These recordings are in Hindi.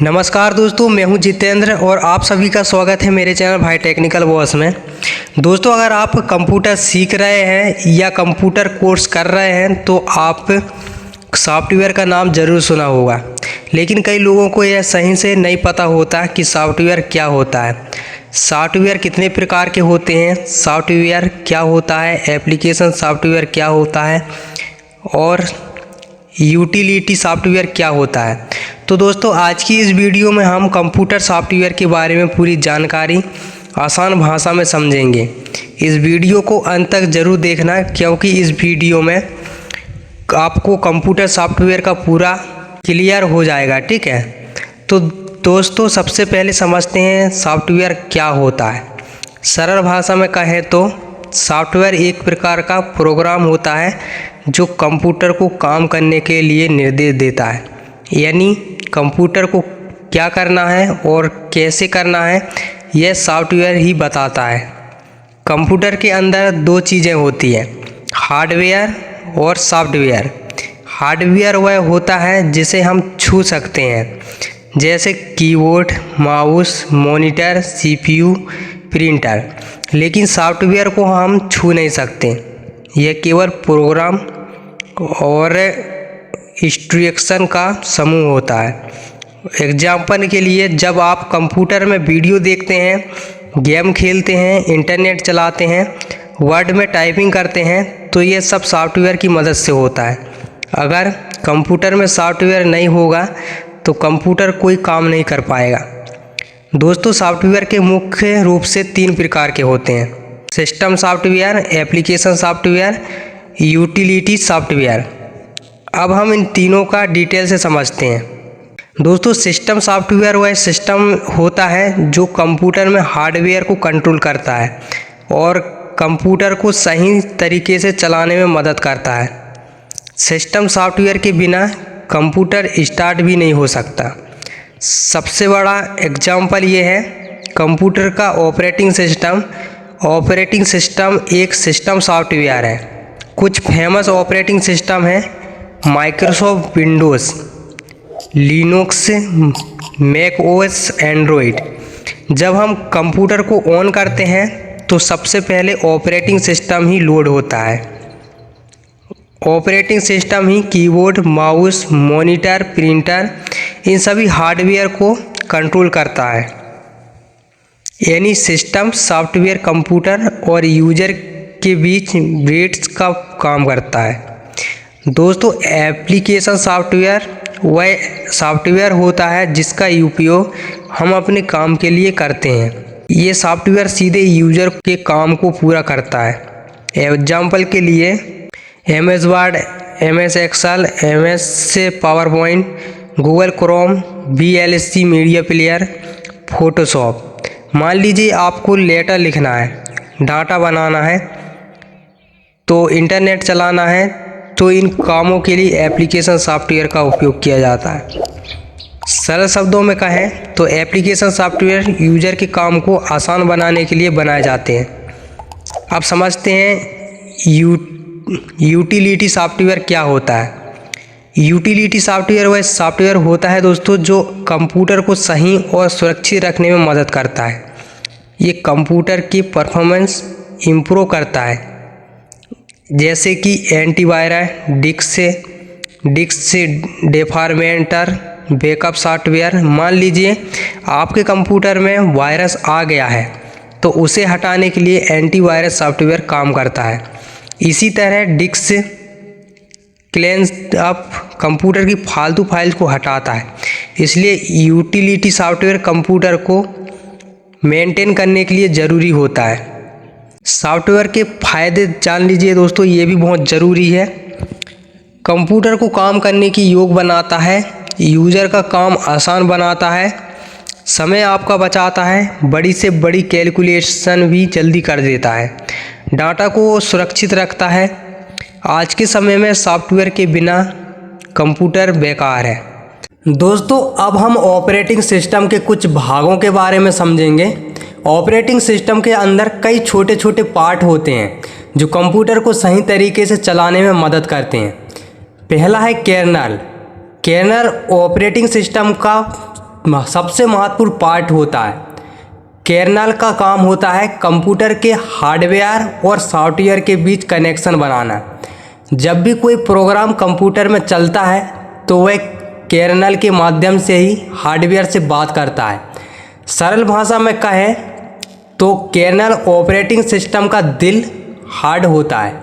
नमस्कार दोस्तों, मैं हूं जितेंद्र और आप सभी का स्वागत है मेरे चैनल भाई टेक्निकल बॉस में। दोस्तों, अगर आप कंप्यूटर सीख रहे हैं या कंप्यूटर कोर्स कर रहे हैं तो आप सॉफ्टवेयर का नाम ज़रूर सुना होगा, लेकिन कई लोगों को यह सही से नहीं पता होता कि सॉफ्टवेयर क्या होता है, सॉफ्टवेयर कितने प्रकार के होते हैं, सॉफ्टवेयर क्या होता है, एप्लीकेशन सॉफ्टवेयर क्या होता है और यूटिलिटी सॉफ्टवेयर क्या होता है। तो दोस्तों, आज की इस वीडियो में हम कंप्यूटर सॉफ्टवेयर के बारे में पूरी जानकारी आसान भाषा में समझेंगे। इस वीडियो को अंत तक ज़रूर देखना, क्योंकि इस वीडियो में आपको कंप्यूटर सॉफ्टवेयर का पूरा क्लियर हो जाएगा। ठीक है, तो दोस्तों सबसे पहले समझते हैं सॉफ्टवेयर क्या होता है। सरल भाषा में कहें तो सॉफ्टवेयर एक प्रकार का प्रोग्राम होता है जो कंप्यूटर को काम करने के लिए निर्देश देता है, यानी कंप्यूटर को क्या करना है और कैसे करना है यह सॉफ्टवेयर ही बताता है। कंप्यूटर के अंदर दो चीज़ें होती हैं, हार्डवेयर और सॉफ्टवेयर। हार्डवेयर वह होता है जिसे हम छू सकते हैं, जैसे keyboard, mouse, monitor, CPU, printer. लेकिन सॉफ्टवेयर को हम छू नहीं सकते, यह केवल प्रोग्राम और इंस्ट्रक्शन का समूह होता है। एग्जाम्पल के लिए, जब आप कंप्यूटर में वीडियो देखते हैं, गेम खेलते हैं, इंटरनेट चलाते हैं, वर्ड में टाइपिंग करते हैं, तो ये सब सॉफ्टवेयर की मदद से होता है। अगर कंप्यूटर में सॉफ्टवेयर नहीं होगा तो कंप्यूटर कोई काम नहीं कर पाएगा। दोस्तों, सॉफ्टवेयर के मुख्य रूप से 3 प्रकार के होते हैं, system software, application software, utility software. अब हम इन तीनों का डिटेल से समझते हैं। दोस्तों, सिस्टम सॉफ्टवेयर वह सिस्टम होता है जो कंप्यूटर में हार्डवेयर को कंट्रोल करता है और कंप्यूटर को सही तरीके से चलाने में मदद करता है। सिस्टम सॉफ्टवेयर के बिना कंप्यूटर स्टार्ट भी नहीं हो सकता। सबसे बड़ा एग्जाम्पल ये है कंप्यूटर का ऑपरेटिंग सिस्टम। ऑपरेटिंग सिस्टम एक सिस्टम सॉफ्टवेयर है। कुछ फेमस ऑपरेटिंग सिस्टम हैं Microsoft Windows, Linux, Mac OS, Android. जब हम कंप्यूटर को ऑन करते हैं तो सबसे पहले ऑपरेटिंग सिस्टम ही लोड होता है। ऑपरेटिंग सिस्टम ही कीबोर्ड, माउस, मॉनिटर, प्रिंटर, इन सभी हार्डवेयर को कंट्रोल करता है। यानी सिस्टम सॉफ्टवेयर कंप्यूटर और यूजर के बीच ब्रिज का काम करता है। दोस्तों, एप्लीकेशन सॉफ्टवेयर वह सॉफ्टवेयर होता है जिसका उपयोग हम अपने काम के लिए करते हैं। ये सॉफ्टवेयर सीधे यूजर के काम को पूरा करता है। एग्जाम्पल के लिए MS Word, MS Excel, MS PowerPoint, Google Chrome, VLC media player, Photoshop. मान लीजिए आपको लेटर लिखना है, डाटा बनाना है, तो इंटरनेट चलाना है, तो इन कामों के लिए एप्लीकेशन सॉफ्टवेयर का उपयोग किया जाता है। सरल शब्दों में कहें तो एप्लीकेशन सॉफ्टवेयर यूजर के काम को आसान बनाने के लिए बनाए जाते हैं। अब समझते हैं यूटिलिटी सॉफ्टवेयर क्या होता है। यूटिलिटी सॉफ्टवेयर वह सॉफ्टवेयर होता है दोस्तों जो कंप्यूटर को सही और सुरक्षित रखने में मदद करता है। ये कंप्यूटर की परफॉर्मेंस इम्प्रूव करता है, जैसे कि एंटीवायरस, डिस्क डेफॉर्मेटर, बैकअप सॉफ्टवेयर। मान लीजिए आपके कंप्यूटर में वायरस आ गया है तो उसे हटाने के लिए एंटीवायरस सॉफ्टवेयर काम करता है। इसी तरह डिस्क क्लीन्स अप कंप्यूटर की फालतू फाइल्स को हटाता है। इसलिए यूटिलिटी सॉफ्टवेयर कंप्यूटर को मेंटेन करने के लिए ज़रूरी होता है। सॉफ्टवेयर के फ़ायदे जान लीजिए दोस्तों, ये भी बहुत ज़रूरी है। कंप्यूटर को काम करने की योग्य बनाता है, यूज़र का काम आसान बनाता है, समय आपका बचाता है, बड़ी से बड़ी कैलकुलेशन भी जल्दी कर देता है, डाटा को सुरक्षित रखता है। आज के समय में सॉफ्टवेयर के बिना कंप्यूटर बेकार है। दोस्तों, अब हम ऑपरेटिंग सिस्टम के कुछ भागों के बारे में समझेंगे। ऑपरेटिंग सिस्टम के अंदर कई छोटे छोटे पार्ट होते हैं जो कंप्यूटर को सही तरीके से चलाने में मदद करते हैं। पहला है कर्नल। कर्नल ऑपरेटिंग सिस्टम का सबसे महत्वपूर्ण पार्ट होता है। कर्नेल का काम होता है कंप्यूटर के हार्डवेयर और सॉफ्टवेयर के बीच कनेक्शन बनाना। जब भी कोई प्रोग्राम कंप्यूटर में चलता है तो वह कर्नेल के माध्यम से ही हार्डवेयर से बात करता है। सरल भाषा में कहें तो कर्नेल ऑपरेटिंग सिस्टम का दिल, हार्ड होता है।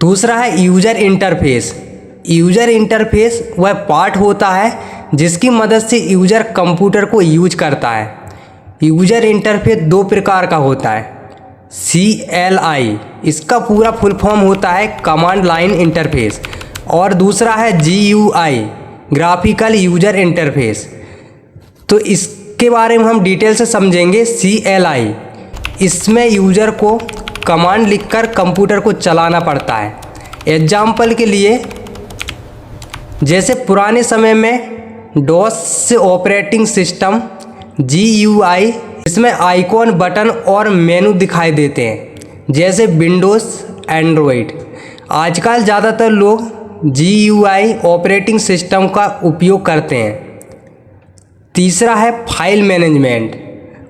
दूसरा है यूजर इंटरफेस। यूजर इंटरफेस वह पार्ट होता है जिसकी मदद से यूजर कंप्यूटर को यूज करता है। यूजर इंटरफेस दो प्रकार का होता है। CLI, इसका पूरा फुल फॉर्म होता है कमांड लाइन इंटरफेस, और दूसरा है GUI, ग्राफिकल यूजर इंटरफेस। तो इसके बारे में हम डिटेल से समझेंगे। CLI, इसमें यूजर को कमांड लिखकर कंप्यूटर को चलाना पड़ता है। एग्जाम्पल के लिए, जैसे पुराने समय में डॉस ऑपरेटिंग सिस्टम GUI, इसमें आइकॉन, बटन और मेनू दिखाई देते हैं, जैसे विंडोज़, एंड्रॉयड। आजकल ज़्यादातर लोग GUI ऑपरेटिंग सिस्टम का उपयोग करते हैं। तीसरा है file management.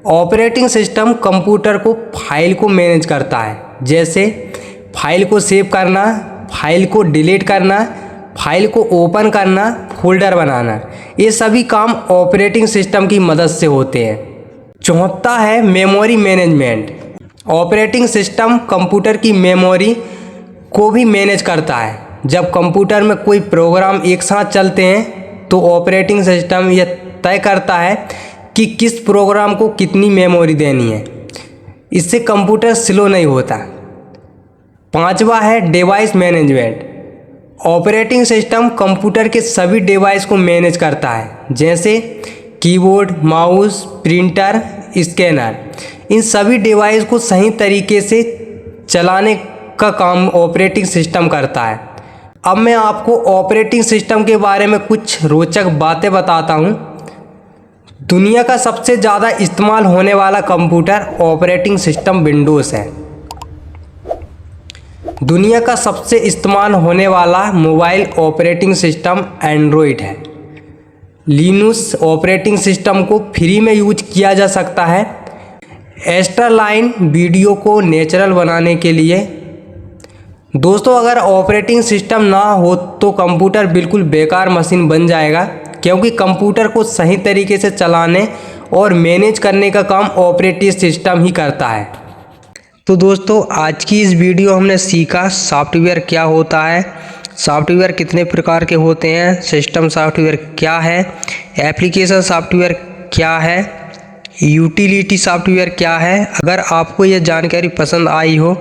Operating system computer को फाइल को मैनेज करता है, जैसे फाइल को सेव करना, फाइल को डिलीट करना, फाइल को ओपन करना, फोल्डर बनाना। ये सभी काम ऑपरेटिंग सिस्टम की मदद से होते हैं। चौथा है memory management. Operating system computer की मेमोरी को भी मैनेज करता है। जब कंप्यूटर में कोई प्रोग्राम एक साथ चलते हैं तो ऑपरेटिंग सिस्टम यह तय करता है कि किस प्रोग्राम को कितनी मेमोरी देनी है। इससे कंप्यूटर स्लो नहीं होता। पांचवा है device management. Operating system computer के सभी डिवाइस को मैनेज करता है, जैसे कीबोर्ड, माउस, प्रिंटर, स्कैनर। इन सभी डिवाइस को सही तरीके से चलाने का काम ऑपरेटिंग सिस्टम करता है। अब मैं आपको ऑपरेटिंग सिस्टम के बारे में कुछ रोचक बातें बताता हूँ। दुनिया का सबसे ज़्यादा इस्तेमाल होने वाला कंप्यूटर ऑपरेटिंग सिस्टम विंडोज़ है। दुनिया का सबसे इस्तेमाल होने वाला मोबाइल ऑपरेटिंग सिस्टम एंड्रॉयड है। लिनक्स ऑपरेटिंग सिस्टम को फ्री में यूज किया जा सकता है एस्टरलाइन वीडियो को नेचुरल बनाने के लिए। दोस्तों, अगर ऑपरेटिंग सिस्टम ना हो तो कंप्यूटर बिल्कुल बेकार मशीन बन जाएगा, क्योंकि कंप्यूटर को सही तरीके से चलाने और मैनेज करने का काम ऑपरेटिंग सिस्टम ही करता है। तो दोस्तों, आज की इस वीडियो हमने सीखा सॉफ्टवेयर क्या होता है, सॉफ्टवेयर कितने प्रकार के होते हैं, सिस्टम सॉफ्टवेयर क्या है, एप्लीकेशन सॉफ्टवेयर क्या है, यूटिलिटी सॉफ्टवेयर क्या है। अगर आपको यह जानकारी पसंद आई हो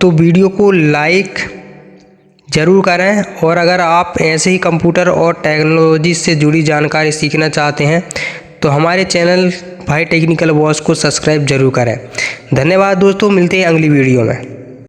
तो वीडियो को लाइक ज़रूर करें, और अगर आप ऐसे ही कंप्यूटर और टेक्नोलॉजी से जुड़ी जानकारी सीखना चाहते हैं तो हमारे चैनल भाई टेक्निकल बॉस को सब्सक्राइब जरूर करें। धन्यवाद दोस्तों, मिलते हैं अगली वीडियो में।